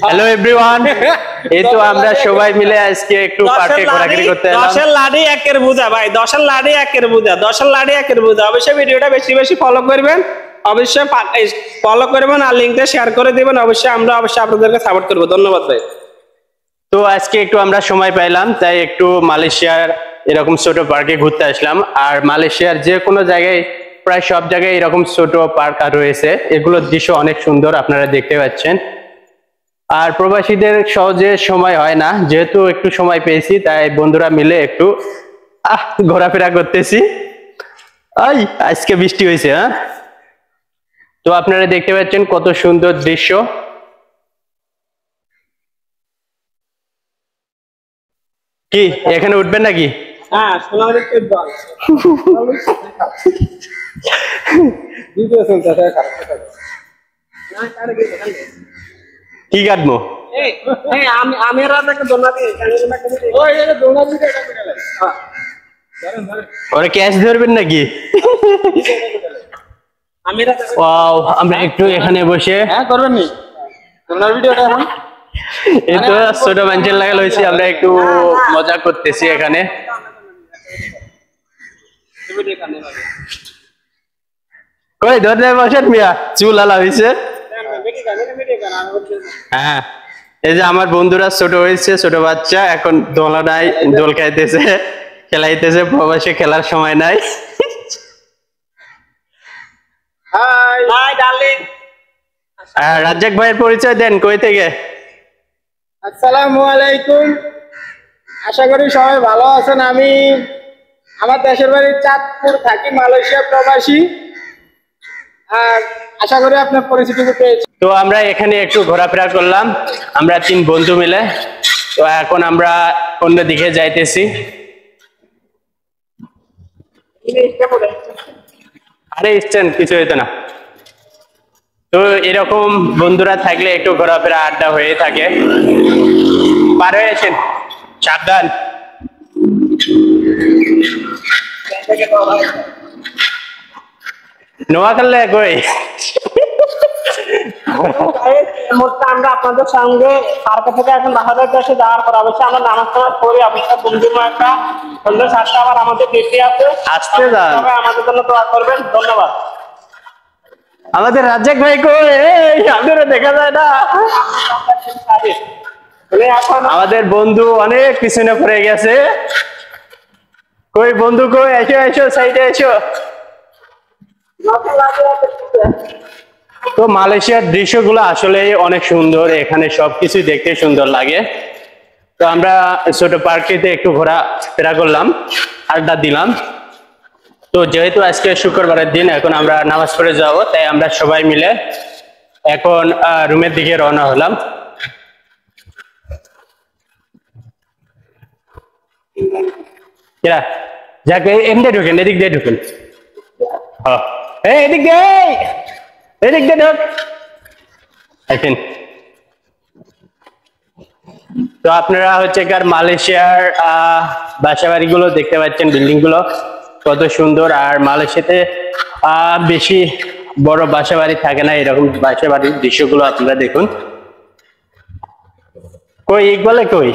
Hello everyone, এই তো আমরা সবাই মিলে আজকে একটু পার্কে ঘোরাঘুরি করতে এলাম। 10 এর লাডি 1 এর বোঝা ভাই, 10 এর লাডি 1 এর বোঝা, 10 এর লাডি 1 এর বোঝা। অবশ্যই ভিডিওটা বেশি বেশি ফলো করবেন, অবশ্যই ফলো করবেন আর লিংকটা শেয়ার করে দিবেন। অবশ্যই আমরা আপনাদেরকে সাপোর্ট করব। ধন্যবাদ ভাই। তো আজকে একটু আমরা সময় পাইলাম, তাই একটু মালয়েশিয়ার এরকম ছোট পার্কে ঘুরতে আসলাম। আর মালয়েশিয়ার যে কোনো জায়গায়, প্রায় সব জায়গায় এরকম ছোট পার্ক রয়েছে। এগুলোর দৃশ্য অনেক সুন্দর, আপনারা দেখতে পাচ্ছেন। আর প্রবাসীদের সহজে সময় হয় না, যেহেতু একটু সময় পেয়েছি, তাই বন্ধুরা মিলে একটু ঘোরাফেরা করতেছি। আজকে বৃষ্টি হয়েছে, হ্যাঁ। তো আপনারা দেখতে পাচ্ছেন কত সুন্দর দৃশ্য। কি এখানে উঠবেন নাকি? হ্যাঁ, সোনালি ফুটবল ভিডিও চলছে। কি কাটবো? আমি রাজাকে দোনা দিই, ওরা ক্যাশ ধরবেন নাকি? ওয়াও, আমরা একটু এখানে বসে করবেন নি দোনার ভিডিওটা এখন। এই তো ছোট মানুষের লাগাল হয়েছে, আমরা একটু মজা করতেছি এখানে। কই ধরে বসেন মিয়া, চুল আলা হয়েছে। হ্যাঁ, এই যে আমার বন্ধুরা ছোট হয়েছে, ছোট বাচ্চা, এখন দোলা নাই, দোল খাইতেছে, খেলাইতেছে। প্রবাসে খেলার সময় নাই। Hi darling. রাজ্জাক ভাইয়ের পরিচয় দেন, কই থেকে? আসসালামু আলাইকুম, আশা করি সবাই ভালো আছেন। আমি আমার দেশের বাড়ি চাঁদপুর, থাকি মালয়েশিয়া প্রবাসী। আর আশা করি আপনার পরিচিতি পেয়েছি। তো আমরা এখানে একটু ঘোরাফেরা করলাম, আমরা 3 বন্ধু মিলে। তো এখন আমরা অন্যদিকে যাইতেছি। আরে স্ট্যান্ড কিছু হইতো না। তো এরকম বন্ধুরা থাকলে একটু ঘোরাফেরা আড্ডা হয়ে থাকে। পার হয়ে আছেন, সাবধান। নোয়া করলে কই আমরা আপনাদের সঙ্গে পার্কে থেকে এখন বাহাদের দেশে যাওয়ার পর অবশ্যই আমরা নামাজ পড়ার পরে অবশ্যই বন্ধুর একটা সন্ধ্যা 7টা আবার আমাদের ডিউটি আছে, আসতে যান। আমাদের জন্য দোয়া করবেন। ধন্যবাদ। আমাদের রাজ্জাক ভাই কই? আপনারা দেখা যায় না। আমাদের বন্ধু অনেক পিছনে পড়ে গেছে। কই বন্ধু কই? এসো এসো, সাইডে এসো। তো মালয়েশিয়ার দৃশ্যগুলো আসলে অনেক সুন্দর, এখানে সবকিছু দেখতে সুন্দর লাগে। তো আমরা ছোট পার্কেতে একটু ঘোরাফেরা করলাম, আড্ডা দিলাম। তো যেহেতু আজকে শুক্রবারের দিন, এখন আমরা নামাজ পড়ে যাব, তাই আমরা সবাই মিলে এখন রুমের দিকে রওনা হলাম। যাকে এমনি ঢুকেন, এদিক দিয়ে ঢুকেন। এদিক দিয়ে, এদিক দিয়ে ঢুক। তো আপনারা হচ্ছে মালয়েশিয়ার বাসা বাড়িগুলো দেখতে পাচ্ছেন, বিল্ডিং গুলো কত সুন্দর। আর মালয়েশিয়াতে বেশি বড় বাসা বাড়ি থাকে না, এরকম বাসা বাড়ির দৃশ্যগুলো আপনারা দেখুন। কই ইকবালে কই?